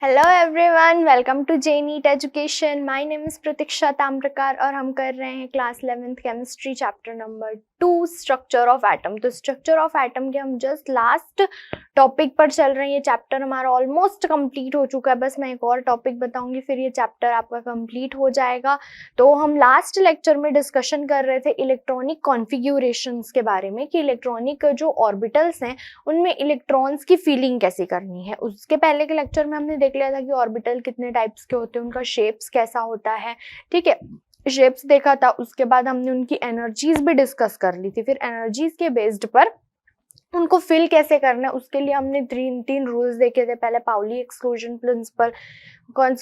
Hello everyone, welcome to जेनीट education. My name is Pratiksha Tamrakar और हम कर रहे हैं class 11th chemistry chapter number 2 structure of atom. तो स्ट्रक्चर ऑफ एटम के हम जस्ट लास्ट टॉपिक पर चल रहे हैं। ये चैप्टर हमारा ऑलमोस्ट कंप्लीट हो चुका है, बस मैं एक और टॉपिक बताऊंगी फिर ये चैप्टर आपका कंप्लीट हो जाएगा। तो हम लास्ट लेक्चर में डिस्कशन कर रहे थे इलेक्ट्रॉनिक कॉन्फ़िगरेशंस के बारे में कि इलेक्ट्रॉनिक जो ऑर्बिटल्स हैं उनमें इलेक्ट्रॉन्स की फीलिंग कैसे करनी है। उसके पहले के लेक्चर में हमने देख लिया था कि ऑर्बिटल कितने टाइप्स के होते हैं, उनका शेप्स कैसा होता है, ठीक है, शेप्स देखा था। उसके बाद हमने उनकी एनर्जीज भी डिस्कस कर ली थी। फिर एनर्जीज के बेस्ड पर उनको फिल कैसे करना है उसके लिए हमने तीन रूल्स देखे थे। पहले पाउली एक्सक्लूजन प्रिंसिपल,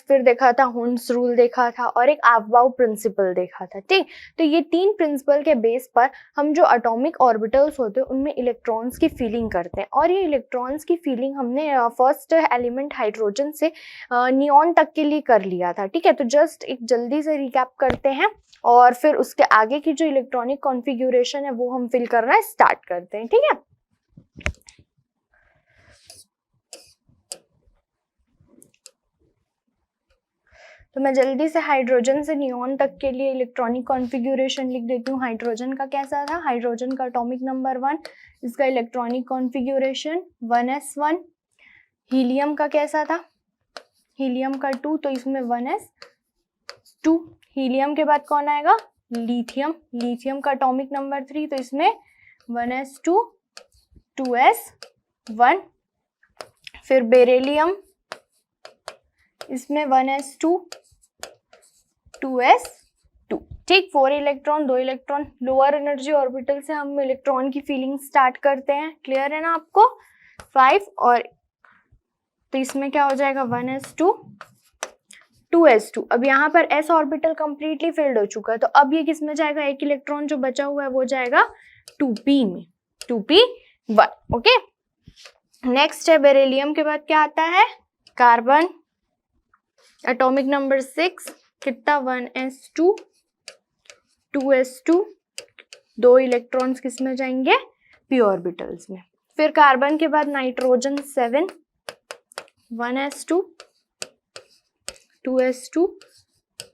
फिर देखा था हुंस रूल देखा था और एक अफबाउ प्रिंसिपल देखा था, ठीक। तो ये तीन प्रिंसिपल के बेस पर हम जो एटॉमिक ऑर्बिटल्स होते हैं उनमें इलेक्ट्रॉन्स की फीलिंग करते हैं। और ये इलेक्ट्रॉन्स की फीलिंग हमने फर्स्ट एलिमेंट हाइड्रोजन से नियॉन तक के लिए कर लिया था, ठीक है। तो जस्ट एक जल्दी से रिकैप करते हैं और फिर उसके आगे की जो इलेक्ट्रॉनिक कॉन्फ़िगरेशन है वो हम फिल करना स्टार्ट करते हैं, ठीक है। तो मैं जल्दी से हाइड्रोजन से नियॉन तक के लिए इलेक्ट्रॉनिक कॉन्फ़िगरेशन लिख देती हूँ। हाइड्रोजन का कैसा था? हाइड्रोजन का एटॉमिक नंबर 1, इसका इलेक्ट्रॉनिक कॉन्फ़िगरेशन 1s1। हीलियम का कैसा था? हीलियम का 2, तो इसमें 1s2। हीलियम के बाद कौन आएगा? लिथियम। लिथियम का एटॉमिक नंबर 3, तो इसमें 1s2 2s1। फिर बेरिलियम, इसमें 1s2 2s2, ठीक। 4 electron 2 electron. Lower energy orbital से हम इलेक्ट्रॉन की फीलिंग स्टार्ट करते हैं, क्लियर है ना आपको? 5 और तो इसमें क्या हो जाएगा? 1s2 2s2। अब यहाँ पर s ऑर्बिटल कंप्लीटली फिल्ड हो चुका है, तो अब ये किस में जाएगा? एक इलेक्ट्रॉन जो बचा हुआ है वो जाएगा 2p में, 2p1, ओके। नेक्स्ट है बेरिलियम के बाद क्या आता है? कार्बन, एटॉमिक नंबर 6, कितना? 1s2 2s2। 2 इलेक्ट्रॉन्स किस में जाएंगे? p ऑर्बिटल्स में। फिर कार्बन के बाद nitrogen 7, 1s2 2s2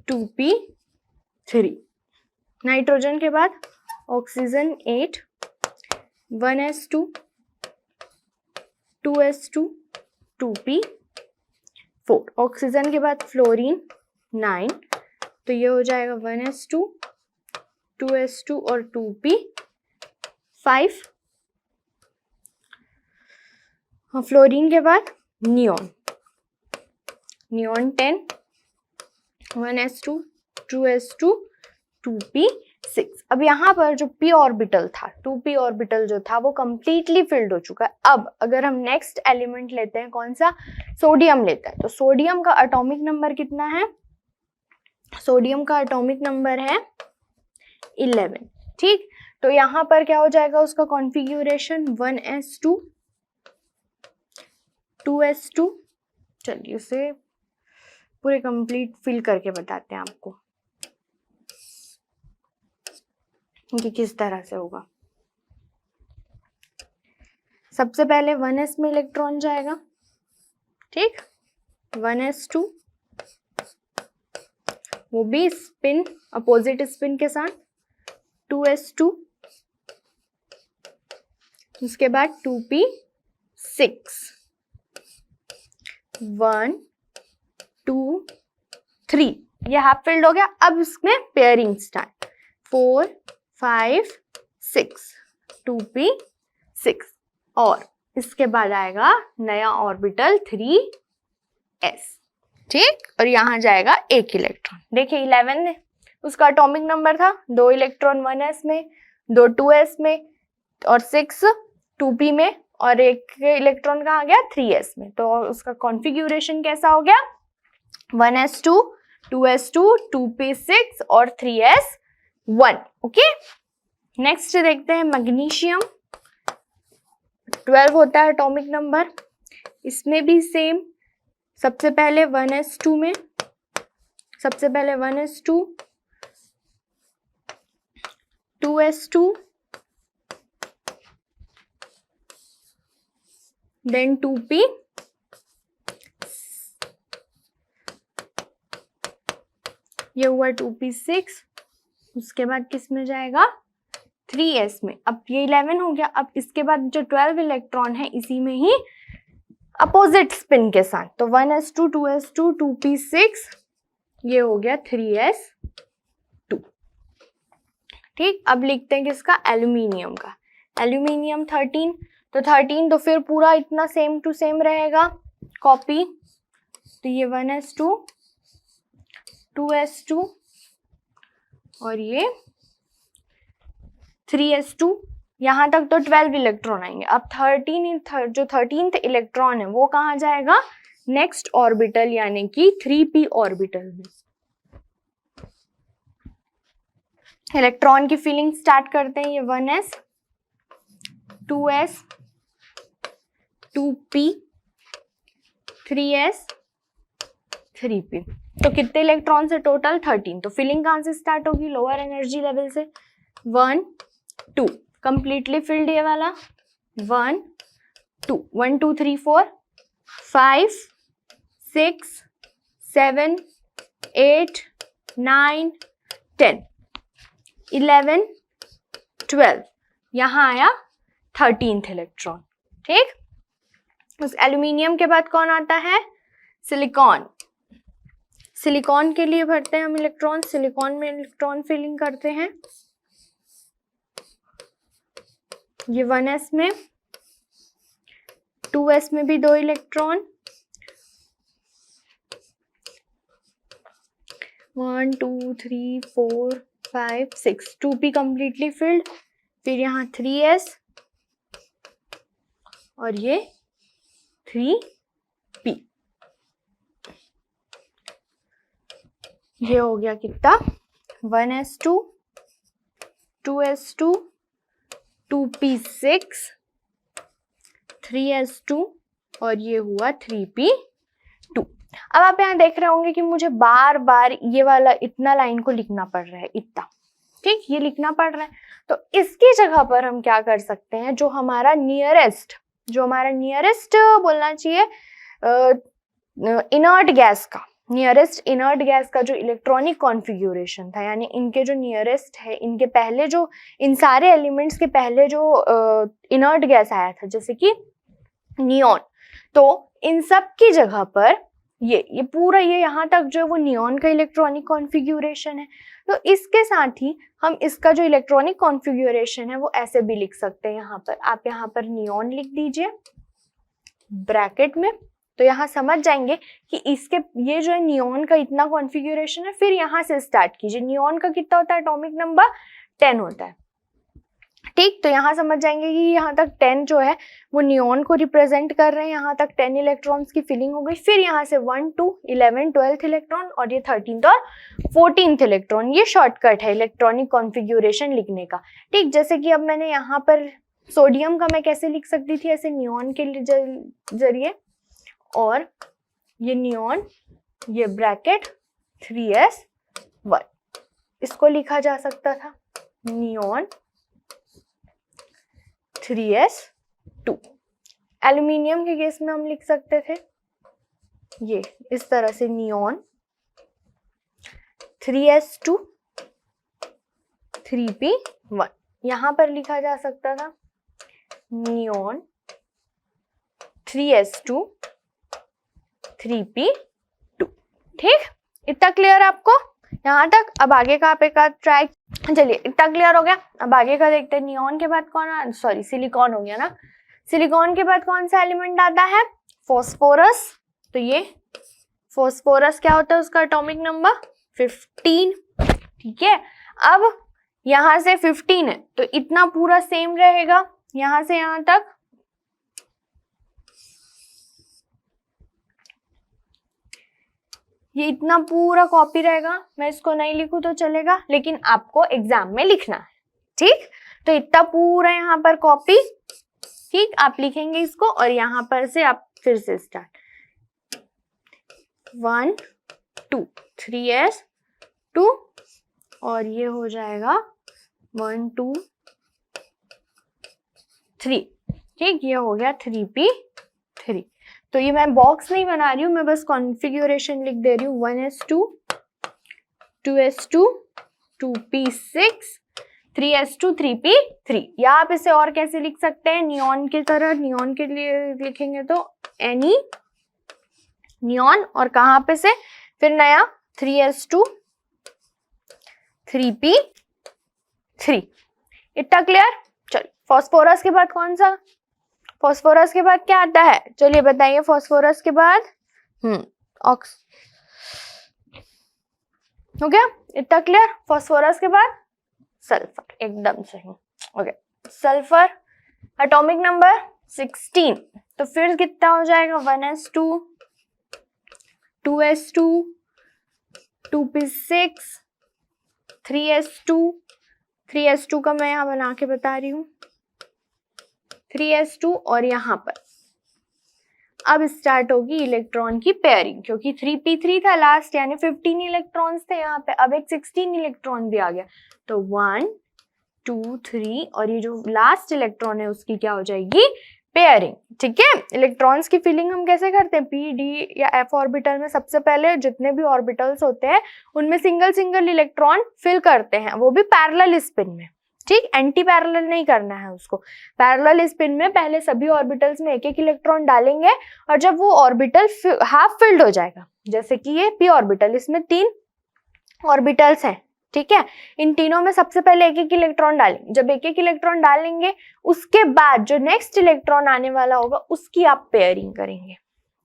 2p3। Nitrogen के बाद oxygen 8, 1s2 2s2 2p4। Oxygen के बाद फ्लोरीन 9, तो ये हो जाएगा 1s2 2s2 और 2p5। फ्लोरीन के बाद neon, neon 10, 1s2 2s2 2p6। अब यहाँ पर जो p ऑर्बिटल था, 2p ऑर्बिटल जो था वो कंप्लीटली फिल्ड हो चुका है। अब अगर हम नेक्स्ट एलिमेंट लेते हैं, कौन सा? सोडियम लेते हैं। तो सोडियम का एटॉमिक नंबर कितना है? सोडियम का एटॉमिक नंबर है 11, ठीक। तो यहाँ पर क्या हो जाएगा उसका कॉन्फ़िगरेशन? 1s2 2s2। चलिए उसे पूरे कंप्लीट फिल करके बताते हैं आपको कि किस तरह से होगा। सबसे पहले 1s में इलेक्ट्रॉन जाएगा, ठीक, 1s2, वो भी स्पिन, अपोजिट स्पिन के साथ, 2s2। उसके बाद 2p6, 1 2 3, ये हाफ फिल्ड हो गया। अब इसमें पेयरिंग स्टार्ट, 4 5 6 2p6। और इसके बाद आएगा नया ऑर्बिटल 3s, ठीक। और यहाँ जाएगा एक इलेक्ट्रॉन। देखिए 11 उसका एटॉमिक नंबर था, 2 इलेक्ट्रॉन 1s में, 2 2s में और 6 2p में, और एक इलेक्ट्रॉन कहाँ गया? 3s में। तो उसका कॉन्फ़िगरेशन कैसा हो गया? 1s2 2s2 2p6 और 3s1, ओके। नेक्स्ट देखते हैं मैग्नीशियम, 12 होता है एटॉमिक नंबर। इसमें भी सेम, सबसे पहले 1s2 में, सबसे पहले 1s2 2s2 देन 2p ये हुआ 2p6, उसके बाद किस में जाएगा 3s में। अब ये 11 हो गया। अब इसके बाद जो 12 इलेक्ट्रॉन है इसी में ही अपोजिट स्पिन के साथ, तो 1s2 2s2 2p6, ये हो गया 3s2। ठीक, अब लिखते हैं किसका, एल्यूमिनियम का। एल्यूमिनियम 13, तो 13 तो फिर पूरा इतना सेम टू सेम रहेगा कॉपी, तो ये 1s2 2s2 और ये 3s2। यहां तक तो 12 इलेक्ट्रॉन आएंगे। अब 13th इलेक्ट्रॉन है वो कहाँ जाएगा, नेक्स्ट ऑर्बिटल यानी कि 3p ऑर्बिटल में। इलेक्ट्रॉन की फिलिंग स्टार्ट करते हैं। ये 1s 2s 2p 3s 3p, तो कितने इलेक्ट्रॉन से टोटल 13। तो फिलिंग कहाँ से स्टार्ट होगी, लोअर एनर्जी लेवल से। 1 2 कंप्लीटली फिल्ड ये वाला, 1 2 1 2 3 4 5 6 7 8 9 10 11 12, यहाँ आया 13th इलेक्ट्रॉन। ठीक, उस एल्यूमिनियम के बाद कौन आता है, सिलिकॉन। सिलिकॉन के लिए भरते हैं हम इलेक्ट्रॉन। सिलिकॉन में इलेक्ट्रॉन फिलिंग करते हैं। ये 1s में, 2s में भी 2 इलेक्ट्रॉन, 1 2 3 4 5 6 2p कंप्लीटली फिल्ड। फिर यहाँ 3s और ये 3p, ये हो गया कितना, 1s2 2s2 2p6 3s2 और ये हुआ 3p2। अब आप यहाँ देख रहे होंगे कि मुझे बार बार ये वाला इतना लाइन को लिखना पड़ रहा है, इतना। ठीक, ये लिखना पड़ रहा है, तो इसकी जगह पर हम क्या कर सकते हैं, जो हमारा नियरेस्ट बोलना चाहिए इनर्ट गैस का, नियरेस्ट इनर्ट गैस का जो इलेक्ट्रॉनिक कॉन्फ़िगरेशन था, यानी इनके जो नियरेस्ट है, इनके पहले जो, इन सारे एलिमेंट्स के पहले जो इनर्ट गैस आया था जैसे कि नियॉन, तो इन सब की जगह पर ये पूरा ये यहाँ तक जो है वो नियॉन का इलेक्ट्रॉनिक कॉन्फ़िगरेशन है। तो इसके साथ ही हम इसका जो इलेक्ट्रॉनिक कॉन्फ़िगरेशन है वो ऐसे भी लिख सकते हैं। यहाँ पर आप यहाँ पर नियॉन लिख दीजिए ब्रैकेट में, तो यहाँ समझ जाएंगे कि इसके ये जो है नियॉन का इतना कॉन्फ़िगरेशन है। फिर यहाँ से स्टार्ट कीजिए। नियॉन का कितना होता है, एटॉमिक नंबर 10 होता है। ठीक, तो यहाँ समझ जाएंगे कि यहाँ तक 10 जो है वो नियॉन को रिप्रेजेंट कर रहे हैं। यहाँ तक 10 इलेक्ट्रॉन्स की फिलिंग हो गई। फिर यहाँ से 1 2 11 12th इलेक्ट्रॉन और ये 13th और 14th इलेक्ट्रॉन। ये शॉर्टकट है इलेक्ट्रॉनिक कॉन्फ़िगरेशन लिखने का। ठीक, जैसे कि अब मैंने यहाँ पर सोडियम का मैं कैसे लिख सकती थी, ऐसे नियॉन के जरिए, और ये नियॉन, ये ब्रैकेट 3s1, इसको लिखा जा सकता था नियॉन 3s2। एल्यूमिनियम के केस में हम लिख सकते थे ये इस तरह से नियॉन 3s2 3p1, यहां पर लिखा जा सकता था नियॉन 3s2 3p2। ठीक, इतना क्लियर आपको यहाँ तक। अब आगे का आप एक ट्राई, चलिए इतना क्लियर हो गया। अब आगे का देखते हैं। नियॉन के बाद कौन, सॉरी सिलिकॉन हो गया ना। सिलिकॉन के बाद कौन सा एलिमेंट आता है, फॉस्फोरस। तो ये फॉस्फोरस क्या होता है, उसका एटॉमिक नंबर 15। ठीक है, अब यहाँ से 15 है तो इतना पूरा सेम रहेगा, यहाँ से यहाँ तक। ये इतना पूरा कॉपी रहेगा। मैं इसको नहीं लिखूं तो चलेगा, लेकिन आपको एग्जाम में लिखना है। ठीक, तो इतना पूरा यहाँ पर कॉपी। ठीक, आप लिखेंगे इसको और यहाँ पर से आप फिर से स्टार्ट 1 2 3s2 और ये हो जाएगा 1 2 3। ठीक, ये हो गया 3p3। तो ये मैं बॉक्स नहीं बना रही हूँ, मैं बस कॉन्फ़िगरेशन लिख दे रही हूँ। 1s2 2s2 2p6 3s2 3p3। या आप इसे और कैसे लिख सकते हैं, नियॉन की तरह। नियॉन के लिए लिखेंगे तो एनी नियॉन, और कहां पे से फिर नया 3s2 3p3। इतना क्लियर। चलिए फास्फोरस के बाद कौन सा, फास्फोरस के बाद क्या आता है, चलिए बताइए। फास्फोरस के बाद ऑक्स हो गया, इतना क्लियर। फास्फोरस के बाद सल्फर, एकदम सही। ओके, सल्फर एटॉमिक नंबर 16, तो फिर कितना हो जाएगा 1s2 2s2 2p6 3s2 3s2 का मैं यहां बना के बता रही हूं 3s2, और यहां पर अब स्टार्ट होगी इलेक्ट्रॉन की पेयरिंग, क्योंकि 3p3 था लास्ट, यानी 15 इलेक्ट्रॉन्स थे यहाँ पे, अब एक 16 इलेक्ट्रॉन भी आ गया, तो 1 2 3, और ये जो लास्ट इलेक्ट्रॉन है उसकी क्या हो जाएगी, पेयरिंग। ठीक है, इलेक्ट्रॉन्स की फिलिंग हम कैसे करते हैं, p d या f ऑर्बिटल में सबसे पहले जितने भी ऑर्बिटल्स होते हैं उनमें सिंगल सिंगल इलेक्ट्रॉन फिल करते हैं, वो भी पैरेलल स्पिन में। ठीक, एंटी पैरेलल नहीं करना है उसको, पैरेलल स्पिन में पहले सभी ऑर्बिटल्स में एक एक इलेक्ट्रॉन डालेंगे, और जब वो ऑर्बिटल हाफ फिल्ड हो जाएगा, जैसे कि ये p ऑर्बिटल, इसमें 3 ऑर्बिटल्स हैं, ठीक है, इन तीनों में सबसे पहले एक एक इलेक्ट्रॉन डालेंगे। जब एक एक इलेक्ट्रॉन डालेंगे उसके बाद जो नेक्स्ट इलेक्ट्रॉन आने वाला होगा उसकी आप पेयरिंग करेंगे।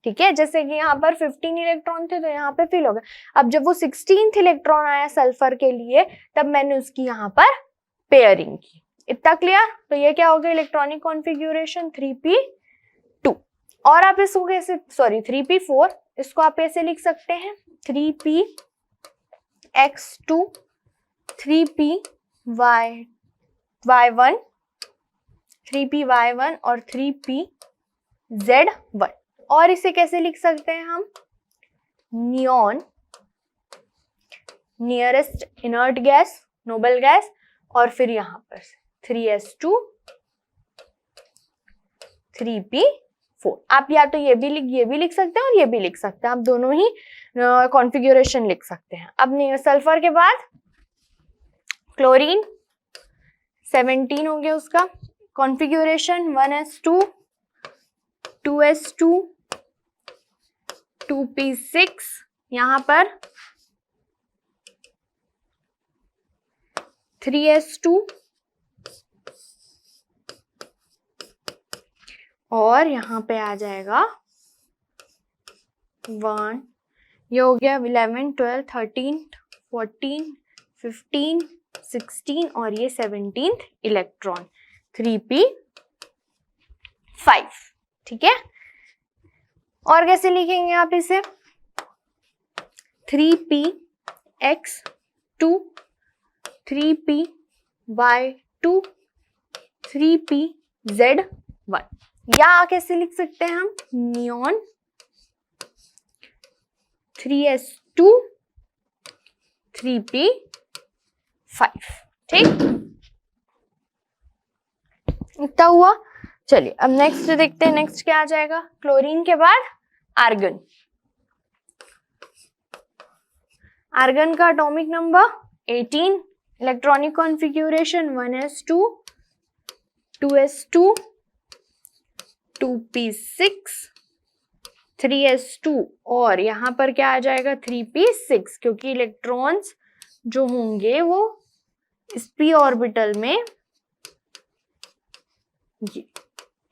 ठीक है, जैसे कि यहाँ पर 15 इलेक्ट्रॉन थे तो यहाँ पे फिल हो गया। अब जब वो 16th इलेक्ट्रॉन आया सल्फर के लिए, तब मैंने उसकी यहाँ पर पेयरिंग की। इतना क्लियर। तो ये क्या हो गया, इलेक्ट्रॉनिक कॉन्फ़िगरेशन 3p2। और आप इसको कैसे, 3p4, इसको आप ऐसे लिख सकते हैं 3px2 3py1 3py1 और 3pz1। और इसे कैसे लिख सकते हैं हम, neon nearest inert gas, noble gas, और फिर यहां पर 3s2 3p4। आप या तो ये भी लिख सकते हैं और ये भी लिख सकते हैं, आप दोनों ही कॉन्फ़िगरेशन लिख सकते हैं। अब सल्फर के बाद क्लोरीन 17 हो गया उसका कॉन्फ़िगरेशन, 1s2 2s2 2p6, यहां पर 3s2, और यहां पे आ जाएगा 1, ये हो गया 11 12 13 14 15 16, और ये 17th इलेक्ट्रॉन 3p5। ठीक है, और कैसे लिखेंगे आप इसे, 3px2 3py2 3pz1। या कैसे लिख सकते हैं हम, नियॉन 3s2 3p5। ठीक, इतना हुआ। चलिए अब नेक्स्ट देखते हैं, नेक्स्ट क्या आ जाएगा, क्लोरीन के बाद आर्गन। आर्गन का atomic number 18, electronic configuration 1s2 2s2 2p6 3s2, और यहां पर क्या आ जाएगा 3p6, क्योंकि इलेक्ट्रॉन्स जो होंगे वो इस p ऑर्बिटल में ये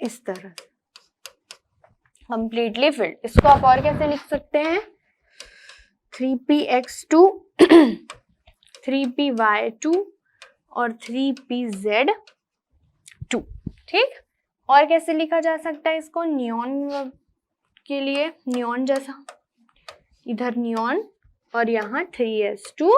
इस तरह कंप्लीटली फिल्ड। इसको आप और कैसे लिख सकते हैं, 3px2 3py2 और 3pz2। ठीक, और कैसे लिखा जा सकता है इसको, नियॉन के लिए नियॉन जैसा, इधर नियॉन और यहाँ 3s2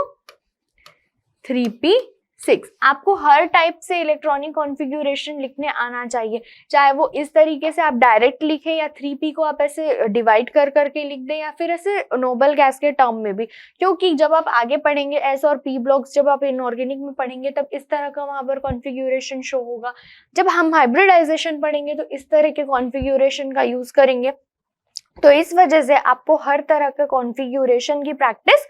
3p6। आपको हर टाइप से इलेक्ट्रॉनिक कॉन्फ़िगरेशन लिखने आना चाहिए, चाहे वो इस तरीके से आप डायरेक्ट लिखें, या 3p को आप ऐसे डिवाइड कर करके लिख दें, या फिर ऐसे नोबल गैस के टर्म में भी, क्योंकि जब आप आगे पढ़ेंगे एस और पी ब्लॉक्स, जब आप इनऑर्गेनिक में पढ़ेंगे तब इस तरह का वहां पर कॉन्फ़िगरेशन शो होगा। जब हम हाइब्रिडाइजेशन पढ़ेंगे तो इस तरह के कॉन्फ़िगरेशन का यूज करेंगे। तो इस वजह से आपको हर तरह के कॉन्फ़िगरेशन की प्रैक्टिस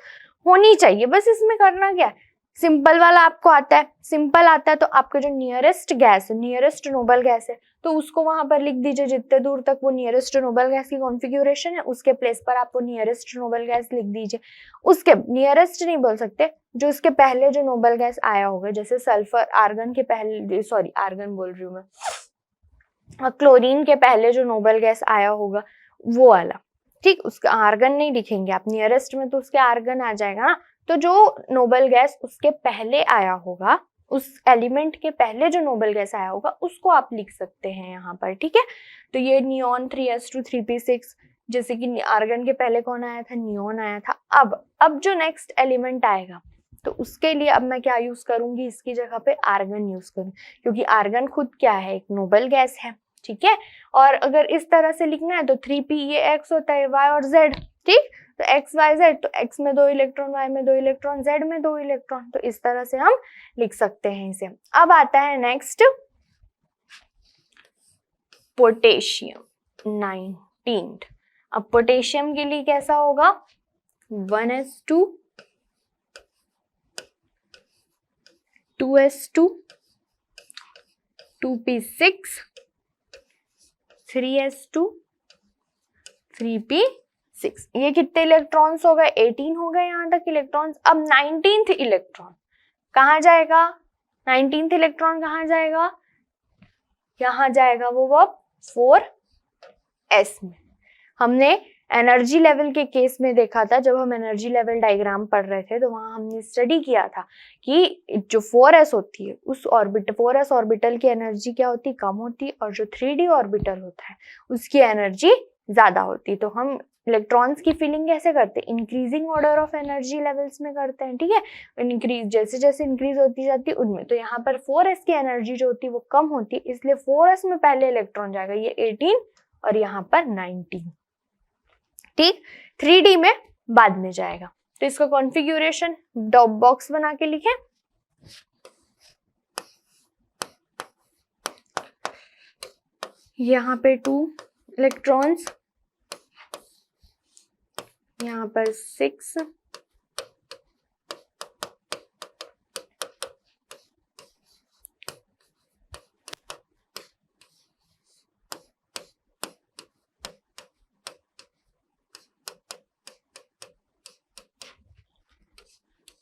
होनी चाहिए, बस इसमें करना क्या है, सिंपल वाला आपको आता है, सिंपल आता है तो आपका जो नियरेस्ट गैस है, नियरेस्ट नोबल गैस है, तो उसको वहां पर लिख दीजिए, जितने दूर तक वो नियरेस्ट नोबल गैस की कॉन्फ़िगरेशन है उसके प्लेस पर आप वो नियरेस्ट नोबल गैस लिख दीजिए। उसके नियरेस्ट नहीं बोल सकते, जो उसके पहले जो नोबल गैस आया होगा, जैसे सल्फर आर्गन के पहले, सॉरी आर्गन बोल रही हूँ मैं, क्लोरीन के पहले जो नोबल गैस आया होगा वो वाला, ठीक, उसका आर्गन नहीं लिखेंगे आप, नियरेस्ट में तो उसके आर्गन आ जाएगा ना, तो जो नोबल गैस उसके पहले आया होगा, उस एलिमेंट के पहले जो नोबल गैस आया होगा उसको आप लिख सकते हैं यहाँ पर, ठीक है। तो ये नियॉन 3s2 3p6, जैसे कि आर्गन के पहले कौन आया था, नियॉन आया था। अब जो नेक्स्ट एलिमेंट आएगा तो उसके लिए अब मैं क्या यूज करूंगी, इसकी जगह पे आर्गन यूज करूंगी, क्योंकि आर्गन खुद क्या है, एक नोबल गैस है, ठीक है। और अगर इस तरह से लिखना है तो 3p ये x होता है, y और z, ठीक, तो x y z, तो x में 2 इलेक्ट्रॉन, y में 2 इलेक्ट्रॉन, z में 2 इलेक्ट्रॉन, तो इस तरह से हम लिख सकते हैं इसे। अब आता है नेक्स्ट पोटेशियम 19। अब पोटेशियम के लिए कैसा होगा, 1s2 2s2 2p6 3s2 3p6, ये कितने इलेक्ट्रॉन्स हो गए, 18 हो गए यहाँ तक इलेक्ट्रॉन्स। अब 19th इलेक्ट्रॉन कहाँ जाएगा, 19th इलेक्ट्रॉन कहाँ जाएगा, यहाँ जाएगा वो 4s में। हमने एनर्जी लेवल के केस में देखा था, जब हम एनर्जी लेवल डायग्राम पढ़ रहे थे तो वहां हमने स्टडी किया था कि जो 4s होती है उस ऑर्बिटल, 4s ऑर्बिटल की एनर्जी क्या होती है, कम होती है, और जो 3d ऑर्बिटल होता है उसकी एनर्जी ज्यादा होती है। तो हम इलेक्ट्रॉन्स की फिलिंग कैसे करते हैं, increasing order of energy levels में करते हैं, ठीक है, इंक्रीज जैसे जैसे इंक्रीज होती जाती है उनमें। तो यहाँ पर 4s की एनर्जी जो होती है वो कम होती है, इसलिए 4s में पहले इलेक्ट्रॉन जाएगा, ये 18 और यहाँ पर 19, ठीक, 3d में बाद में जाएगा। तो इसका कॉन्फ़िगरेशन डॉट बॉक्स बना के लिखें, यहाँ पे 2 इलेक्ट्रॉन्स, यहाँ पर 6,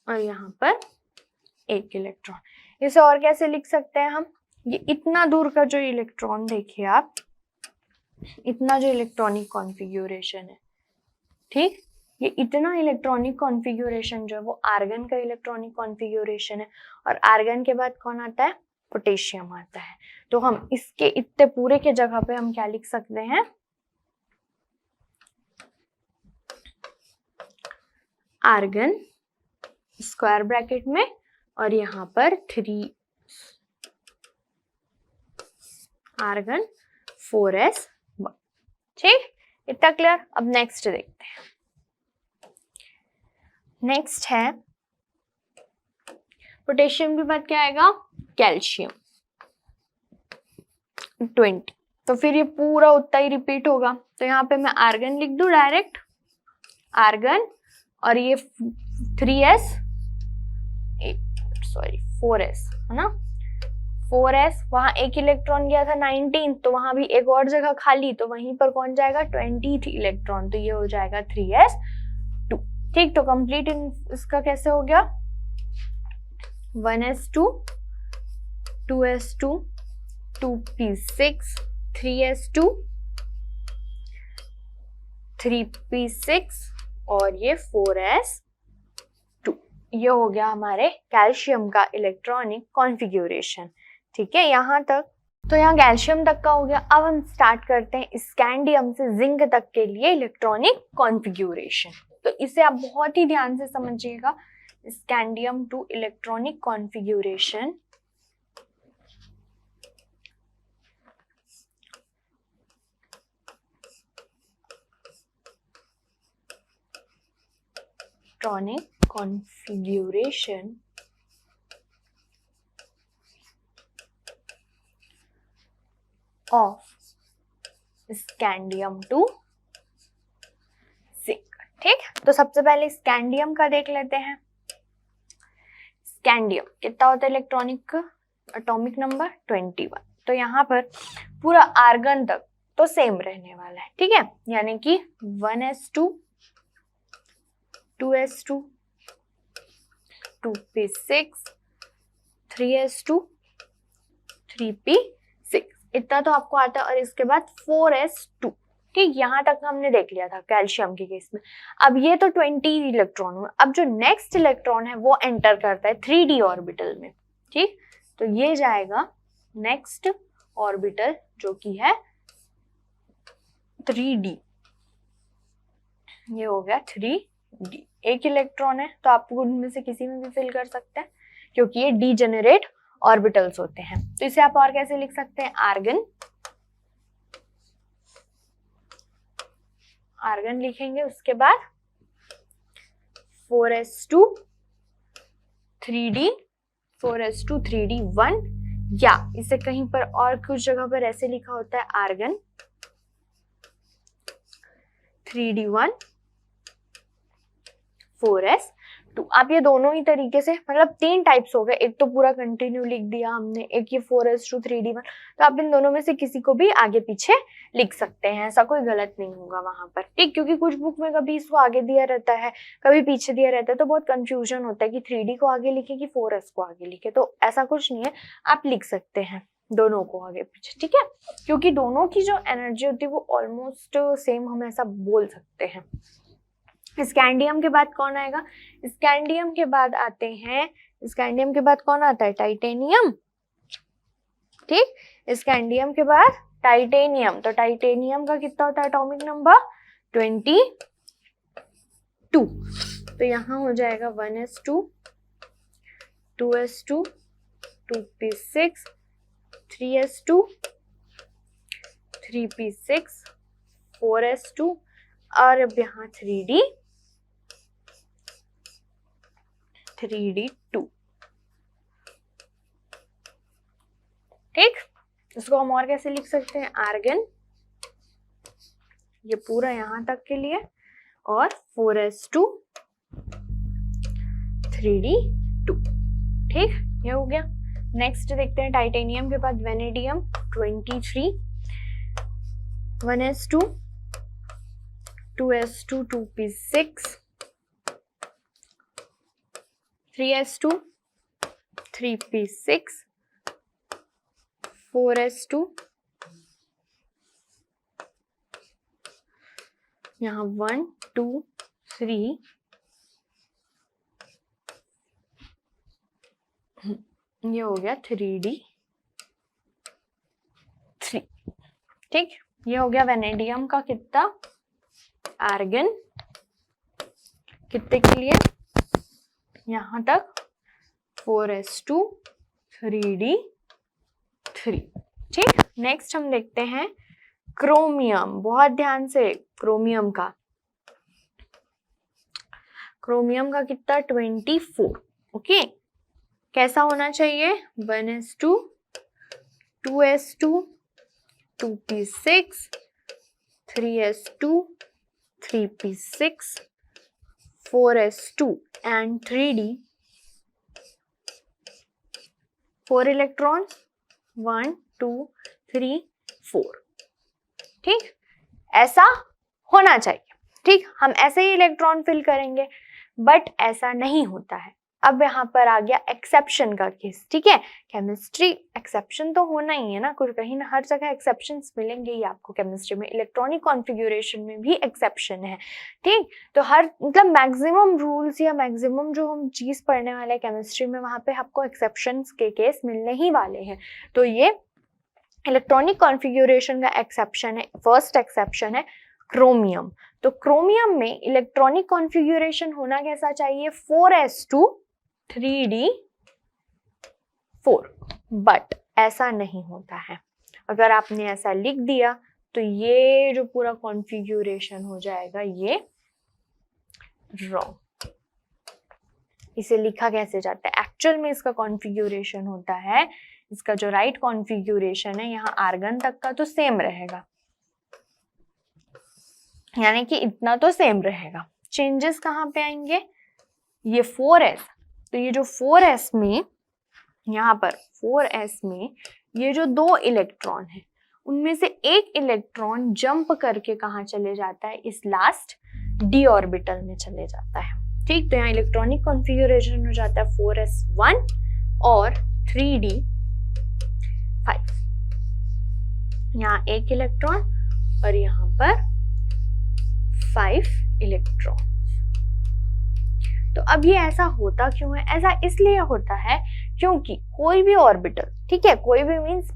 और यहाँ पर 1 इलेक्ट्रॉन। इसे और कैसे लिख सकते हैं हम, ये इतना दूर का जो इलेक्ट्रॉन देखिए आप, इतना जो इलेक्ट्रॉनिक कॉन्फ़िगरेशन है, ठीक, ये इतना इलेक्ट्रॉनिक कॉन्फ़िगरेशन जो है वो आर्गन का इलेक्ट्रॉनिक कॉन्फ़िगरेशन है, और आर्गन के बाद कौन आता है, पोटेशियम आता है। तो हम इसके इतने पूरे के जगह पे हम क्या लिख सकते हैं, आर्गन स्क्वायर ब्रैकेट में और यहाँ पर 3 आर्गन 4s, ठीक, इतना क्लियर। अब नेक्स्ट देखते हैं, नेक्स्ट है पोटेशियम के बाद क्या आएगा, कैल्शियम 20। तो फिर ये पूरा उतना ही रिपीट होगा, तो यहाँ पे मैं आर्गन लिख दूं डायरेक्ट, आर्गन, और ये 3s, सॉरी 4s है ना, 4s, वहां 1 इलेक्ट्रॉन गया था 19, तो वहां भी एक और जगह खाली, तो वहीं पर कौन जाएगा, 20th इलेक्ट्रॉन, तो ये हो जाएगा 3s2, ठीक। तो कंप्लीट इसका कैसे हो गया, 1s2 2s2 2p6 3s2 3p6 और ये 4s, ये हो गया हमारे कैल्शियम का इलेक्ट्रॉनिक कॉन्फ़िगरेशन, ठीक है, यहाँ तक। तो यहाँ कैल्शियम तक का हो गया। अब हम स्टार्ट करते हैं स्कैंडियम से जिंक तक के लिए इलेक्ट्रॉनिक कॉन्फ़िगरेशन। तो इसे आप बहुत ही ध्यान से समझिएगा, scandium two electronic configuration. Electronic configuration of scandium to zinc, ठीक, तो सबसे पहले स्कैंडियम का देख लेते हैं। स्कैंडियम कितना होता है इलेक्ट्रॉनिक एटॉमिक नंबर 21। तो यहाँ पर पूरा आर्गन तक तो सेम रहने वाला है, ठीक है, यानी कि 1s2 2s2 2p6 3s2 3p6 इतना तो आपको आता है। और इसके बाद 4s2, ठीक, यहाँ तक हमने देख लिया था कैल्शियम के केस में। अब ये तो 20 इलेक्ट्रॉन हुआ। अब जो नेक्स्ट इलेक्ट्रॉन है वो एंटर करता है 3d ऑर्बिटल में, ठीक, तो ये जाएगा नेक्स्ट ऑर्बिटल जो कि है 3d। ये हो गया 3d। एक इलेक्ट्रॉन है तो आप उनमें से किसी में भी फिल कर सकते हैं क्योंकि ये डीजेनरेट ऑर्बिटल्स होते हैं। तो इसे आप और कैसे लिख सकते हैं, आर्गन, आर्गन लिखेंगे। उसके बाद 4s2 3d 4s2 3d 1, या इसे कहीं पर और कुछ जगह पर ऐसे लिखा होता है आर्गन 3d1 4s2। आप ये दोनों ही तरीके से, मतलब 3 टाइप्स हो गए। एक तो पूरा कंटिन्यू लिख दिया हमने, एक ये 4s2 3d1। तो आप इन दोनों में से किसी को भी आगे पीछे लिख सकते हैं, ऐसा कोई गलत नहीं होगा वहां पर, ठीक, क्योंकि कुछ बुक में कभी इसको आगे दिया रहता है कभी पीछे दिया रहता है तो बहुत कंफ्यूजन होता है कि 3d को आगे लिखे कि 4s को आगे लिखे। तो ऐसा कुछ नहीं है, आप लिख सकते हैं दोनों को आगे पीछे, ठीक है, क्योंकि दोनों की जो एनर्जी होती है वो ऑलमोस्ट सेम, हम ऐसा बोल सकते हैं। स्कैंडियम के बाद कौन आएगा, स्कैंडियम के बाद आते हैं, स्कैंडियम के बाद कौन आता है, टाइटेनियम, ठीक, स्कैंडियम के बाद टाइटेनियम। तो टाइटेनियम का कितना होता है एटॉमिक नंबर 22। तो यहाँ हो जाएगा 1s2 2s2 2p6 3s2 3p6 4s2 और अब यहाँ 3d 3d2, ठीक। इसको हम और कैसे लिख सकते हैं, आर्गन, ये पूरा यहां तक के लिए, और 4s2 3d2, ठीक, ये हो गया। नेक्स्ट देखते हैं टाइटेनियम के बाद vanadium 23 1s2 2s2 2p6 3s2 3p6 4s2, यहाँ 1 2 3, ये हो गया 3d3, ठीक, ये हो गया वेनेडियम का कितना, आर्गन कितने के लिए, यहां तक 4s2 3d3, ठीक। नेक्स्ट हम देखते हैं क्रोमियम, बहुत ध्यान से, क्रोमियम का कितना 24, ओके। कैसा होना चाहिए, 1s2 2s2 2p6 3s2 3p6 4s2 and 3d, 4 electron 1 2 3 4, ठीक, ऐसा होना चाहिए, ठीक। हम ऐसे ही इलेक्ट्रॉन फिल करेंगे, बट ऐसा नहीं होता है। अब यहाँ पर आ गया एक्सेप्शन का केस, ठीक है। केमिस्ट्री एक्सेप्शन तो होना ही है ना, कुछ कहीं ना हर जगह एक्सेप्शंस मिलेंगे ही आपको केमिस्ट्री में। इलेक्ट्रॉनिक कॉन्फ़िगरेशन में भी एक्सेप्शन है, ठीक। तो हर मतलब मैक्सिमम रूल्स या मैक्सिमम जो हम चीज पढ़ने वाले हैं केमिस्ट्री में, वहां पे आपको एक्सेप्शंस के केस मिलने ही वाले हैं। तो ये इलेक्ट्रॉनिक कॉन्फ़िगरेशन का एक्सेप्शन है, फर्स्ट एक्सेप्शन है क्रोमियम। तो क्रोमियम में इलेक्ट्रॉनिक कॉन्फ़िगरेशन होना कैसा चाहिए, 4s2 3d4, बट ऐसा नहीं होता है। अगर आपने ऐसा लिख दिया तो ये जो पूरा कॉन्फ़िगरेशन हो जाएगा ये रॉन्ग। इसे लिखा कैसे जाता है, एक्चुअल में इसका कॉन्फ़िगरेशन होता है, इसका जो राइट कॉन्फ़िगरेशन है, यहाँ आर्गन तक का तो सेम रहेगा, यानी कि इतना तो सेम रहेगा, चेंजेस कहाँ पे आएंगे, ये 4s, तो ये जो 4s में, यहाँ पर 4s में ये जो 2 इलेक्ट्रॉन है उनमें से एक इलेक्ट्रॉन जंप करके कहाँ चले जाता है, इस लास्ट d ऑर्बिटल में चले जाता है। ठीक, तो यहाँ इलेक्ट्रॉनिक कॉन्फ़िगरेशन हो जाता है 4s1 और 3d5। यहाँ एक इलेक्ट्रॉन और यहाँ पर 5 इलेक्ट्रॉन। तो अब ये ऐसा होता क्यों है, ऐसा इसलिए होता है क्योंकि कोई भी ऑर्बिटल, ठीक है, कोई भी means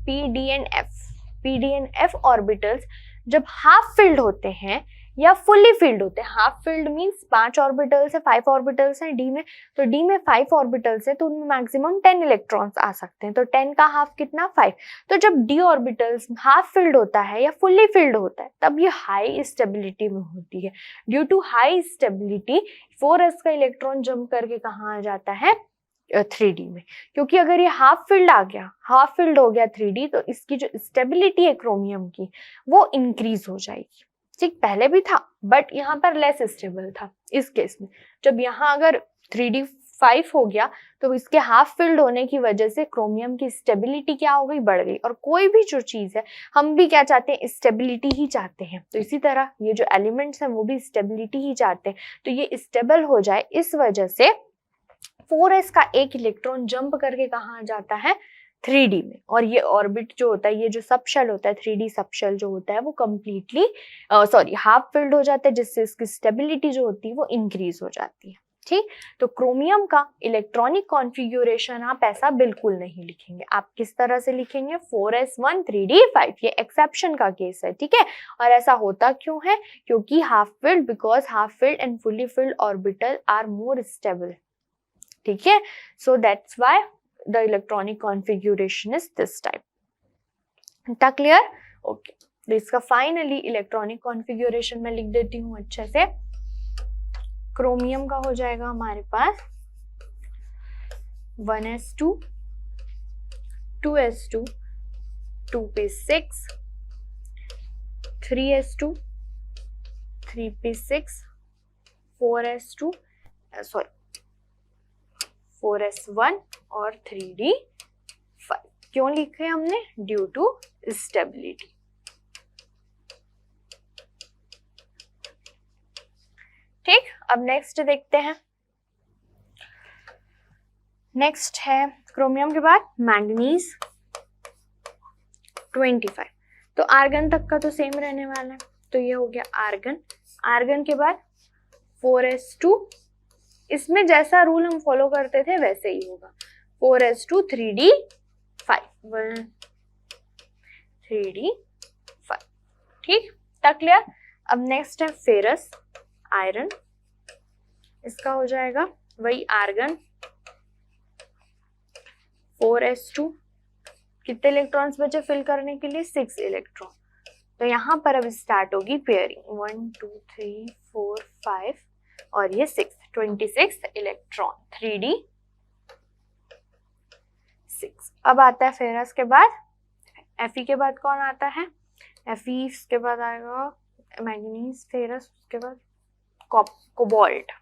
p d and f orbitals जब हाफ फिल्ड होते हैं या फुल्ली फिल्ड होते हैं, हाफ फिल्ड मींस 5 ऑर्बिटल्स है, 5 ऑर्बिटल्स हैं डी में, तो डी में 5 ऑर्बिटल्स है तो उनमें मैक्सिमम 10 इलेक्ट्रॉन्स आ सकते हैं, तो 10 का हाफ कितना, 5। तो जब डी ऑर्बिटल्स हाफ फिल्ड होता है या फुल्ली फिल्ड होता है तब ये हाई स्टेबिलिटी में होती है। Due to high stability 4s का इलेक्ट्रॉन जंप करके कहाँ आ जाता है, 3d में, क्योंकि अगर ये हाफ फिल्ड आ गया, हाफ फिल्ड हो गया 3d, तो इसकी जो स्टेबिलिटी है क्रोमियम की वो इंक्रीज हो जाएगी। ठीक, पहले भी था बट यहाँ पर लेस स्टेबल था इस केस में। जब यहाँ अगर 3d5 हो गया तो इसके हाफ फिल्ड होने की वजह से क्रोमियम की स्टेबिलिटी क्या हो गई, बढ़ गई। और कोई भी जो चीज है हम भी क्या चाहते हैं, स्टेबिलिटी ही चाहते हैं, तो इसी तरह ये जो एलिमेंट्स हैं वो भी स्टेबिलिटी ही चाहते हैं, तो ये स्टेबल हो जाए, इस वजह से 4s का एक इलेक्ट्रॉन जंप करके कहाँ आ जाता है, 3d में। और ये ऑर्बिट जो होता है, ये जो सबशेल होता है, 3d सबशेल जो होता है वो कंप्लीटली हाफ फिल्ड हो जाता है, जिससे इसकी स्टेबिलिटी जो होती है वो इंक्रीज हो जाती है। ठीक, तो क्रोमियम का इलेक्ट्रॉनिक कॉन्फ़िगरेशन आप ऐसा बिल्कुल नहीं लिखेंगे। आप किस तरह से लिखेंगे, 4s1 3d5, ये एक्सेप्शन का केस है। ठीक है, और ऐसा होता क्यों है, क्योंकि half filled, because half filled and fully filled orbital are more stable. ठीक है, so that's why the electronic configuration is this type. था क्लियर? ओके, तो इसका फाइनली इलेक्ट्रॉनिक कॉन्फ़िगरेशन में लिख देती हूँ अच्छे से। क्रोमियम का हो जाएगा हमारे पास 1s2 2s2 2p6 3s2 3p6 4s2 4s1 और 3d5। क्यों लिखे हमने, ड्यू टू स्टेबिलिटी। ठीक, अब नेक्स्ट देखते हैं। नेक्स्ट है क्रोमियम के बाद मैंगनीज 25। तो आर्गन तक का तो सेम रहने वाला है, तो ये हो गया आर्गन। आर्गन के बाद 4s2, इसमें जैसा रूल हम फॉलो करते थे वैसे ही होगा, 4s2 3d5 3d5। ठीक, तक क्लियर? अब नेक्स्ट है फेरस आयरन, इसका हो जाएगा वही आर्गन 4s2, कितने इलेक्ट्रॉन्स बचे फिल करने के लिए, 6 इलेक्ट्रॉन। तो यहाँ पर अब स्टार्ट होगी पेयरिंग, 1 2 3 4 5 और ये 6, 26 इलेक्ट्रॉन 3d6। अब आता है फेरस के बाद Fe के बाद कौन आता है, Fe के बाद आएगा मैंगनीज, फेरस, उसके बाद कोबाल्ट।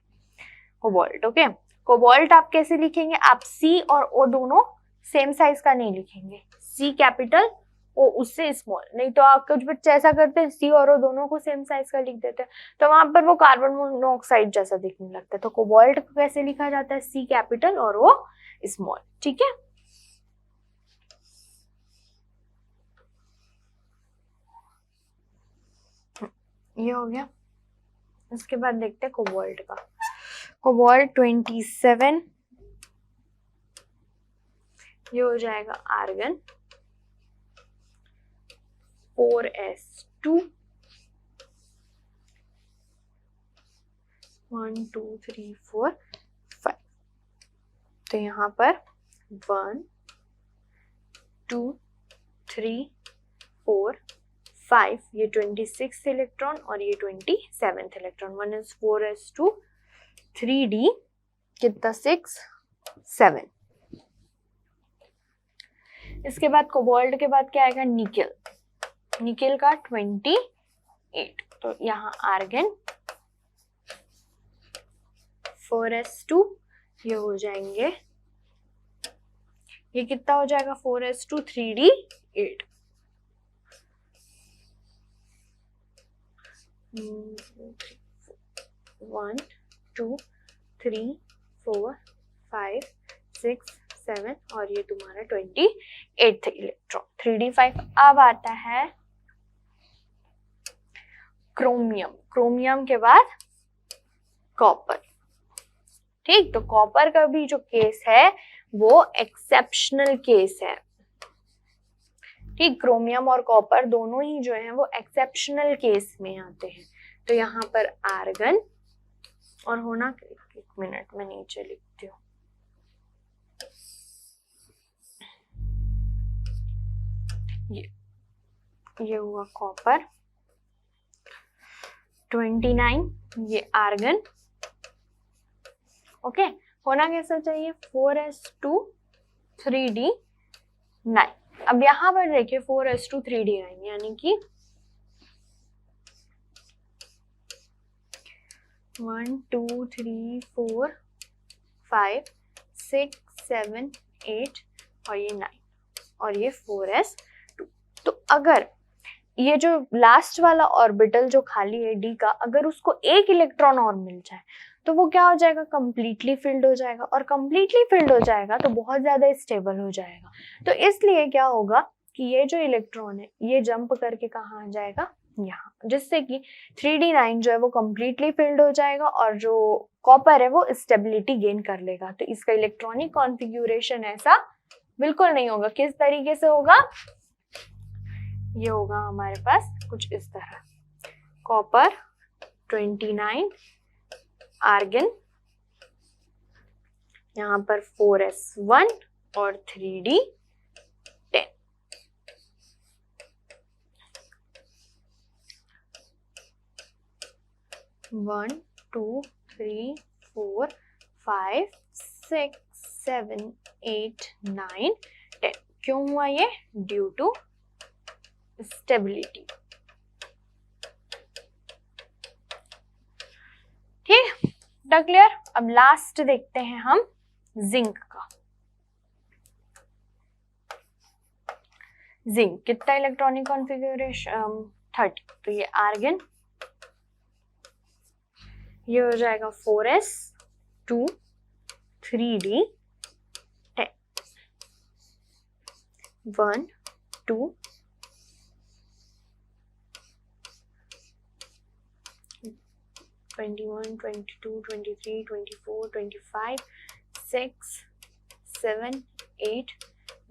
Cobalt, okay. कोबाल्ट आप कैसे लिखेंगे, आप C और O दोनों सेम साइज का नहीं लिखेंगे, C कैपिटल ओ उससे स्मॉल, नहीं तो आप कुछ बच्चे ऐसा करते हैं C और O दोनों को सेम साइज का लिख देते हैं, तो वहां पर वो कार्बन मोनोऑक्साइड जैसा दिखने लगता है। तो कोबाल्ट को कैसे लिखा जाता है, C कैपिटल और O स्मॉल। ठीक है, ये हो गया। इसके बाद देखते हैं कोबाल्ट का। कोबाल्ट 27, ये हो जाएगा आर्गन 4s2 1 2 3 4 5। तो यहाँ पर 1 2 3 4 5, ये 26 इलेक्ट्रॉन और ये 27 इलेक्ट्रॉन। 1 is 4s2 3d कितना 6 7। इसके बाद कोबाल्ट के बाद क्या आएगा, निकेल। निकेल का 28, तो यहाँ आर्गन 4s2 ये हो जाएंगे, ये कितना हो जाएगा 4s2 3d8। 1 2 3 4 5 6 7 और ये तुम्हारा 28th इलेक्ट्रॉन 3d5। अब आता है क्रोमियम, क्रोमियम के बाद कॉपर। ठीक, तो कॉपर का भी जो केस है वो एक्सेप्शनल केस है। ठीक, क्रोमियम और कॉपर दोनों ही जो है वो एक्सेप्शनल केस में आते हैं। तो यहाँ पर आर्गन और होना, एक मिनट में नीचे लिखती हूँ, ये हुआ कॉपर 29, ये आर्गन। ओके, होना कैसा चाहिए 4s2 3d9। अब यहां पर देखिए 4s2 3d9 यानी कि 1 2 3 4 5 6 7 8 और ये 9 और ये 4s2। तो अगर ये जो लास्ट वाला ऑर्बिटल जो खाली है डी का, अगर उसको एक इलेक्ट्रॉन और मिल जाए तो वो क्या हो जाएगा, कंप्लीटली फिल्ड हो जाएगा। और कंप्लीटली फिल्ड हो जाएगा तो बहुत ज्यादा स्टेबल हो जाएगा। तो इसलिए क्या होगा कि ये जो इलेक्ट्रॉन है ये जंप करके कहाँ आ जाएगा, यहाँ, जिससे कि 3d9 जो है वो कंप्लीटली फिल्ड हो जाएगा और जो कॉपर है वो स्टेबिलिटी गेन कर लेगा। तो इसका इलेक्ट्रॉनिक कॉन्फ़िगरेशन ऐसा बिल्कुल नहीं होगा। किस तरीके से होगा, ये होगा हमारे पास कुछ इस तरह, कॉपर 29, आर्गन यहाँ पर 4s1 और 3d10। 1 2 3 4 5 6 7 8 9 10। क्यों हुआ ये, ड्यू टू स्टेबिलिटी। ठीक, क्लियर। अब लास्ट देखते हैं हम जिंक का। जिंक कितना इलेक्ट्रॉनिक कॉन्फ़िगरेशन 30। तो ये आर्गन, ये हो जाएगा 4s2 3d10। 1 2 21 22 23 24 25 6 7 8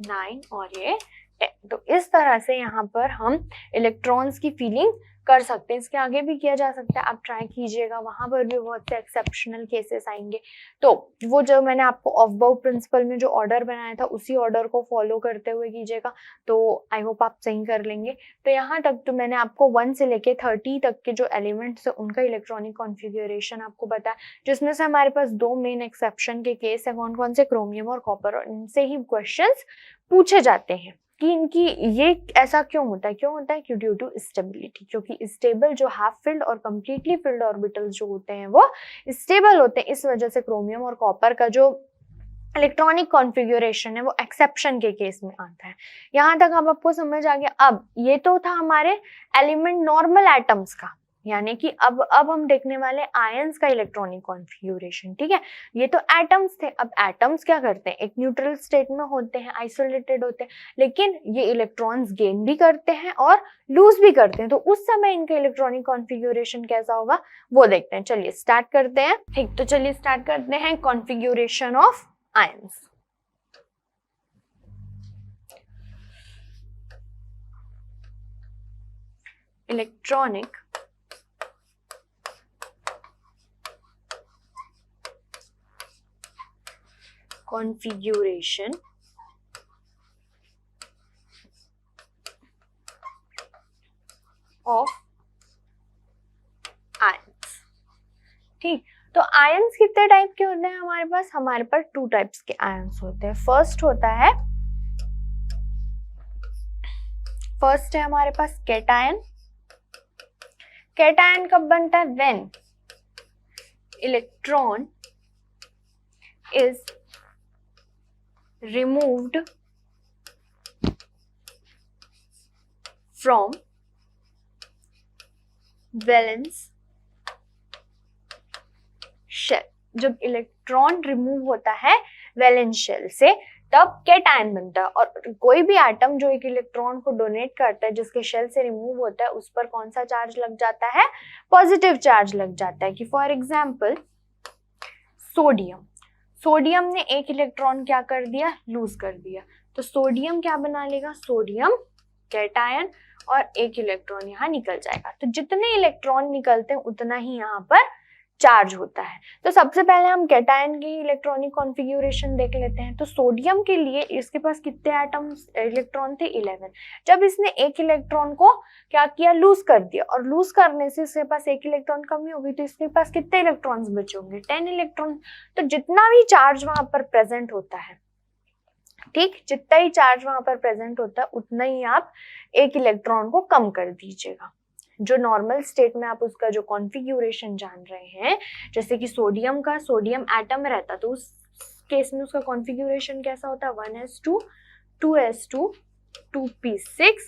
9 और ये 10। तो इस तरह से यहाँ पर हम इलेक्ट्रॉन्स की फीलिंग कर सकते हैं। इसके आगे भी किया जा सकता है, आप ट्राई कीजिएगा, वहां पर भी बहुत से एक्सेप्शनल केसेस आएंगे। तो वो जो मैंने आपको ऑफ बाउ प्रिंसिपल में जो ऑर्डर बनाया था उसी ऑर्डर को फॉलो करते हुए कीजिएगा, तो आई होप आप सही कर लेंगे। तो यहाँ तक तो मैंने आपको 1 से लेके 30 तक के जो एलिमेंट्स है उनका इलेक्ट्रॉनिक कॉन्फ़िगरेशन आपको बताया, जिसमें से हमारे पास 2 मेन एक्सेप्शन के केस है, कौन कौन से, क्रोमियम और कॉपर। और इनसे ही क्वेश्चन पूछे जाते हैं कि इनकी ये ऐसा क्यों होता है, कि ड्यू टू स्टेबिलिटी, क्योंकि स्टेबल जो हाफ फिल्ड और कंप्लीटली फिल्ड ऑर्बिटल्स जो होते हैं वो स्टेबल होते हैं। इस वजह से क्रोमियम और कॉपर का जो इलेक्ट्रॉनिक कॉन्फ़िगरेशन है वो एक्सेप्शन के केस में आता है। यहाँ तक अब आपको समझ आ गया। अब ये तो था हमारे एलिमेंट नॉर्मल एटम्स का, यानी कि अब हम देखने वाले आयंस का इलेक्ट्रॉनिक कॉन्फ़िगरेशन। ठीक है, ये तो एटम्स थे। अब एटम्स क्या करते हैं, एक न्यूट्रल स्टेट में होते हैं, आइसोलेटेड होते हैं, लेकिन ये इलेक्ट्रॉन्स गेन भी करते हैं और लूज भी करते हैं। तो उस समय इनका इलेक्ट्रॉनिक कॉन्फ़िगरेशन कैसा होगा वो देखते हैं। चलिए स्टार्ट करते हैं। ठीक, तो चलिए स्टार्ट करते हैं configuration of ions. Electronic configuration of ions। ठीक, तो आयंस कितने टाइप के होते हैं हमारे पास, हमारे पास 2 टाइप्स के आयंस होते हैं। फर्स्ट है हमारे पास कैटायन। कैटायन कब बनता है, when electron is removed from valence shell. जब इलेक्ट्रॉन रिमूव होता है वैलेंस शेल से तब कैटायन बनता है। और कोई भी एटम जो एक इलेक्ट्रॉन को डोनेट करता है जिसके शेल से रिमूव होता है उस पर कौन सा चार्ज लग जाता है? पॉजिटिव चार्ज लग जाता है। कि फॉर एग्जाम्पल सोडियम ने एक इलेक्ट्रॉन क्या कर दिया? लूज कर दिया। तो सोडियम क्या बना लेगा? सोडियम कैटायन, और एक इलेक्ट्रॉन यहाँ निकल जाएगा। तो जितने इलेक्ट्रॉन निकलते हैं उतना ही यहाँ पर चार्ज होता है। तो सबसे पहले हम कैटायन की इलेक्ट्रॉनिक कॉन्फ़िगरेशन देख लेते हैं। तो सोडियम के लिए इसके पास कितने एटम्स इलेक्ट्रॉन थे? 11। जब इसने एक इलेक्ट्रॉन को क्या किया? लूज कर दिया, और लूज करने से इसके पास एक इलेक्ट्रॉन कमी होगी तो इसके पास कितने इलेक्ट्रॉन्स बचे होंगे? 10 इलेक्ट्रॉन। तो जितना भी चार्ज वहां पर प्रेजेंट होता है, ठीक, जितना ही चार्ज वहां पर प्रेजेंट होता है उतना ही आप एक इलेक्ट्रॉन को कम कर दीजिएगा। जो नॉर्मल स्टेट में आप उसका जो कॉन्फ़िगरेशन जान रहे हैं, जैसे कि सोडियम एटम रहता तो उस केस में उसका कॉन्फ़िगरेशन कैसा होता है? 1s2 2s2 2p6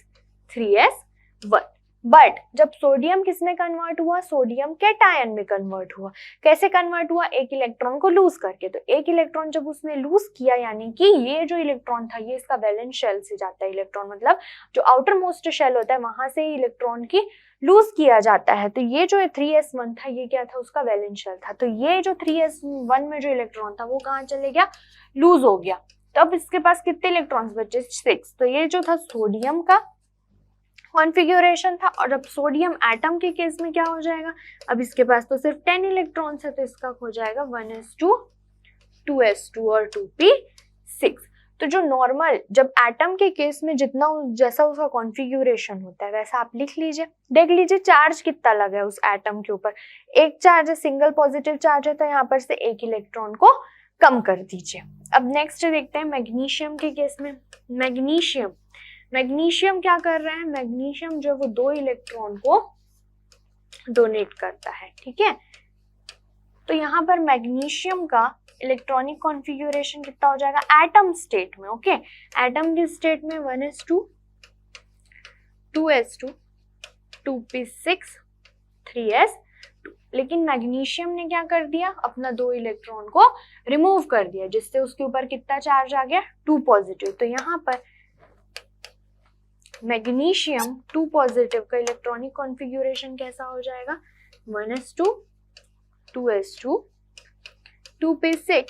3s1। But जब सोडियम किस में कन्वर्ट हुआ? सोडियम कैटायन में कन्वर्ट हुआ। कैसे कन्वर्ट हुआ? एक इलेक्ट्रॉन को लूज करके। तो एक इलेक्ट्रॉन जब उसने लूज किया, यानी कि ये जो इलेक्ट्रॉन था ये इसका वैलेंस शेल से जाता है इलेक्ट्रॉन, मतलब जो आउटर मोस्ट शेल होता है वहां से इलेक्ट्रॉन की लूज किया जाता है। तो ये जो 3s1 था ये क्या था? उसका वैलेंस शेल था। तो ये जो 3s1 में जो इलेक्ट्रॉन था वो कहाँ चले गया? लूज हो गया। तब इसके पास कितने इलेक्ट्रॉन्स बचे? 6। तो ये जो था सोडियम का कॉन्फ़िगरेशन था। और अब सोडियम एटम के केस में क्या हो जाएगा? अब इसके पास तो सिर्फ 10 इलेक्ट्रॉन्स है तो इसका हो जाएगा 1s2 2s2 और 2p6। तो जो नॉर्मल जब एटम के केस में जितना जैसा उसका कॉन्फ़िगरेशन होता है वैसा आप लिख लीजिए। देख लीजिए चार्ज कितना लगा है उस एटम के ऊपर। एक चार्ज है, सिंगल पॉजिटिव चार्ज है, तो यहाँ पर से एक इलेक्ट्रॉन को कम कर दीजिए। अब नेक्स्ट देखते हैं मैग्नीशियम के केस में। मैग्नीशियम क्या कर रहा है? मैग्नीशियम जो वो 2 इलेक्ट्रॉन को डोनेट करता है, ठीक है। तो यहाँ पर मैग्नीशियम का इलेक्ट्रॉनिक कॉन्फ़िगरेशन कितना हो जाएगा? एटम स्टेट में, ओके। एटम की स्टेट में 1s2 2s2 2p6 3s2। लेकिन मैग्नीशियम ने क्या कर दिया? अपना 2 इलेक्ट्रॉन को रिमूव कर दिया, जिससे उसके ऊपर कितना चार्ज आ गया? 2 पॉजिटिव। तो यहाँ पर मैग्नीशियम 2 पॉजिटिव का इलेक्ट्रॉनिक कॉन्फ़िगरेशन कैसा हो जाएगा? 1s2 2s2 2p6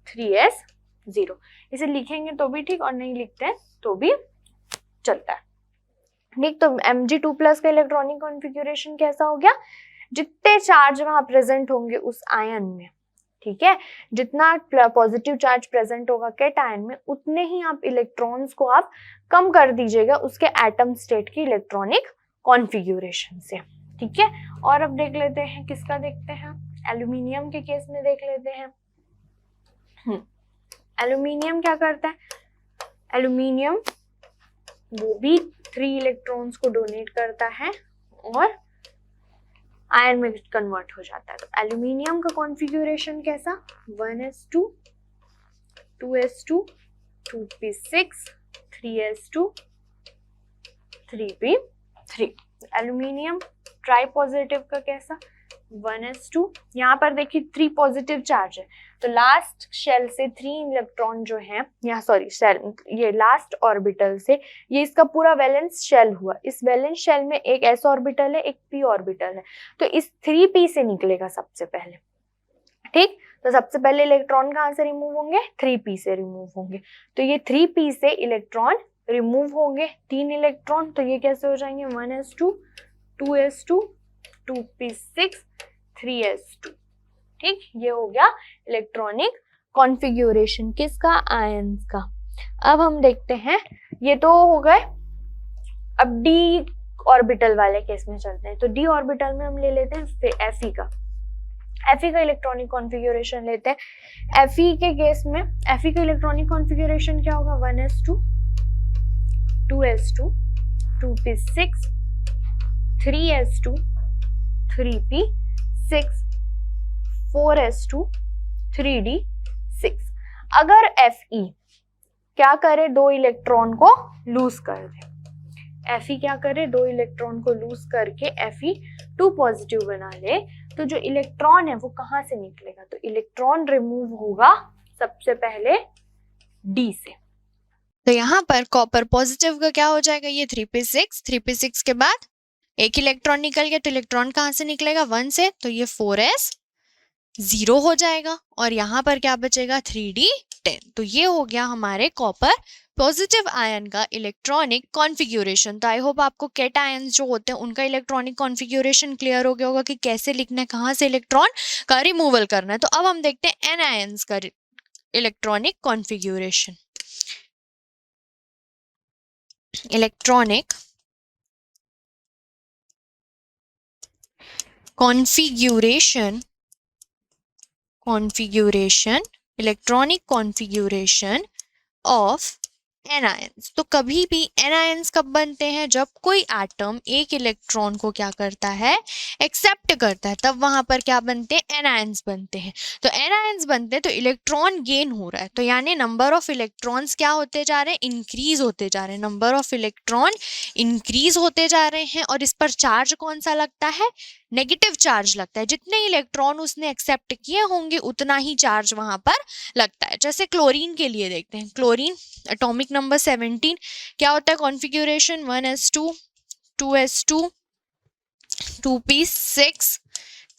3s0। इसे लिखेंगे तो भी ठीक और नहीं लिखते हैं तो भी चलता है, ठीक। तो Mg2+ का इलेक्ट्रॉनिक कॉन्फ़िगरेशन कैसा हो गया? जितने चार्ज वहां प्रेजेंट होंगे उस आयन में, ठीक है, जितना पॉजिटिव चार्ज प्रेजेंट होगा कैटायन में उतने ही आप इलेक्ट्रॉन्स को आप कम कर दीजिएगा उसके एटम स्टेट की इलेक्ट्रॉनिक कॉन्फ़िगरेशन से, ठीक है। और अब देख लेते हैं किसका देखते हैं? एल्यूमिनियम के केस में देख लेते हैं। एल्यूमिनियम क्या करता है? एल्यूमिनियम वो भी 3 इलेक्ट्रॉन्स को डोनेट करता है और आयन में कन्वर्ट हो जाता है। तो एल्यूमिनियम का कॉन्फ़िगरेशन कैसा? 1s2 2s2 2p6 3s2 3p3। Aluminium try positive का कैसा? 1s2। यहाँ पर देखिए 3 पॉजिटिव चार्ज है तो लास्ट शेल से 3 इलेक्ट्रॉन जो है यहाँ शेल, ये लास्ट ऑर्बिटल से ये इसका पूरा वैलेंस शेल हुआ। इस वैलेंस शेल में एक s ऑर्बिटल है, एक p ऑर्बिटल है, तो इस 3p से निकलेगा सबसे पहले, ठीक। तो सबसे पहले इलेक्ट्रॉन कहाँ से रिमूव होंगे? 3p से रिमूव होंगे। तो ये 3p से इलेक्ट्रॉन रिमूव होंगे 3 इलेक्ट्रॉन, तो ये कैसे हो जाएंगे? 1s2 2s2 2p6 3s2, ठीक। ये हो गया इलेक्ट्रॉनिक कॉन्फ़िगरेशन किसका? आयंस का। अब हम देखते हैं, ये तो हो गए। अब डी ऑर्बिटल वाले केस में चलते हैं। तो डी ऑर्बिटल में हम ले लेते हैं Fe का इलेक्ट्रॉनिक कॉन्फ़िगरेशन लेते हैं। Fe के केस में Fe का इलेक्ट्रॉनिक कॉन्फ़िगरेशन क्या होगा? 1s2 2s2 2p6 3s2 3p6 4s2 3d 6। अगर Fe क्या करे, 2 इलेक्ट्रॉन को लूज कर दे, Fe क्या करे, 2 इलेक्ट्रॉन को लूज करके Fe2 पॉजिटिव बना ले, तो जो इलेक्ट्रॉन है वो कहाँ से निकलेगा, तो इलेक्ट्रॉन रिमूव होगा सबसे पहले D से। तो यहाँ पर कॉपर पॉजिटिव का क्या हो जाएगा, ये 3p6, 3p6 के बाद एक इलेक्ट्रॉन निकल गया, तो इलेक्ट्रॉन कहाँ से निकलेगा, 1 से, तो ये 4s0 हो जाएगा और यहाँ पर क्या बचेगा, 3d10। तो ये हो गया हमारे कॉपर पॉजिटिव आयन का इलेक्ट्रॉनिक कॉन्फ़िगरेशन। तो आई होप आपको कैट आयन जो होते हैं उनका इलेक्ट्रॉनिक कॉन्फ़िगरेशन क्लियर हो गया होगा कि कैसे लिखना है, कहाँ से इलेक्ट्रॉन का रिमूवल करना है। तो अब हम देखते हैं एन आयंस का electronic configuration. Electronic electronic configuration of anions. तो कभी भी एनायंस कब बनते हैं, जब कोई एटम एक इलेक्ट्रॉन को क्या करता है, एक्सेप्ट करता है, तब वहां पर क्या बनते हैं, एनायंस बनते हैं। तो एनायंस बनते हैं तो इलेक्ट्रॉन गेन हो रहा है, तो यानी नंबर ऑफ इलेक्ट्रॉन्स क्या होते जा रहे हैं, इंक्रीज होते जा रहे हैं, नंबर ऑफ इलेक्ट्रॉन इंक्रीज होते जा रहे हैं। और इस पर चार्ज कौन सा लगता है, नेगेटिव चार्ज लगता है। जितने इलेक्ट्रॉन उसने एक्सेप्ट किए होंगे उतना ही चार्ज वहां पर लगता है। जैसे क्लोरीन के लिए देखते हैं, क्लोरीन एटॉमिक नंबर 17, क्या होता है configuration, 1s2, 2s2, 2p6,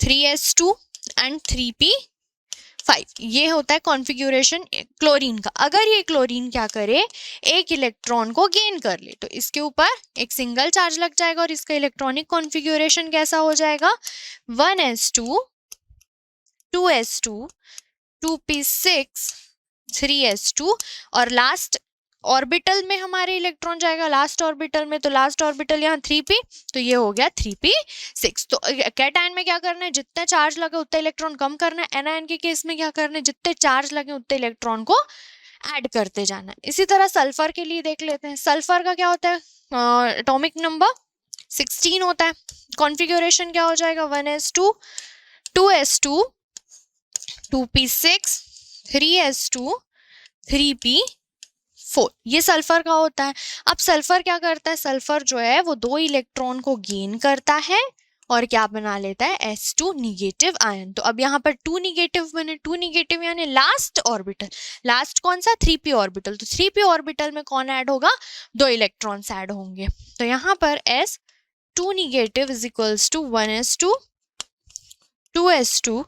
3s2 and 3p5, ये होता है कॉन्फ़िगरेशन क्लोरीन का। अगर ये क्लोरीन क्या करे, एक इलेक्ट्रॉन को गेन कर ले, तो इसके ऊपर एक सिंगल चार्ज लग जाएगा और इसका इलेक्ट्रॉनिक कॉन्फ़िगरेशन कैसा हो जाएगा, 1s2, 2s2, 2p6, 3s2 और लास्ट ऑर्बिटल में हमारे इलेक्ट्रॉन जाएगा, लास्ट ऑर्बिटल में, तो लास्ट ऑर्बिटल यहाँ 3p, तो ये हो गया 3p6। तो कैटायन में क्या करना है, जितने चार्ज लगे उतने इलेक्ट्रॉन कम करना है, एनायन के केस में क्या करना है, जितने चार्ज लगे उतने इलेक्ट्रॉन को ऐड करते जाना है। इसी तरह सल्फर के लिए देख लेते हैं। सल्फर का क्या होता है, एटॉमिक नंबर 16 होता है। कॉन्फ़िगरेशन क्या हो जाएगा, 1s2, 2s2, 2p6, 3s2, 3p4, ये सल्फर का होता है। अब सल्फर क्या करता है, सल्फर जो है वो 2 इलेक्ट्रॉन को गेन करता है और क्या बना लेता है, s2 निगेटिव आयन। तो अब यहाँ पर 2 निगेटिव बने, 2 निगेटिव यानी लास्ट ऑर्बिटल, लास्ट कौन सा, 3p ऑर्बिटल, तो 3p ऑर्बिटल में कौन ऐड होगा, 2 इलेक्ट्रॉन्स ऐड होंगे। तो यहाँ पर s2 negative is equals to 1s2, 2s2,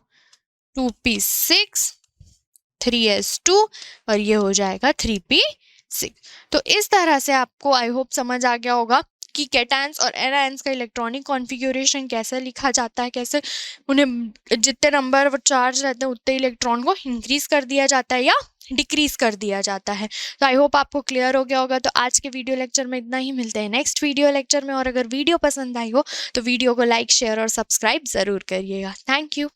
2p6, 3s2 और ये हो जाएगा 3p6। तो इस तरह से आपको आई होप समझ आ गया होगा कि कैटायंस और एनायंस का इलेक्ट्रॉनिक कॉन्फ़िगरेशन कैसे लिखा जाता है, कैसे उन्हें जितने नंबर वो चार्ज रहते हैं उतने इलेक्ट्रॉन को इंक्रीज कर दिया जाता है या डिक्रीज कर दिया जाता है। तो आई होप आपको क्लियर हो गया होगा। तो आज के वीडियो लेक्चर में इतना ही, मिलते हैं नेक्स्ट वीडियो लेक्चर में। और अगर वीडियो पसंद आई हो तो वीडियो को लाइक, शेयर और सब्सक्राइब ज़रूर करिएगा। Thank you.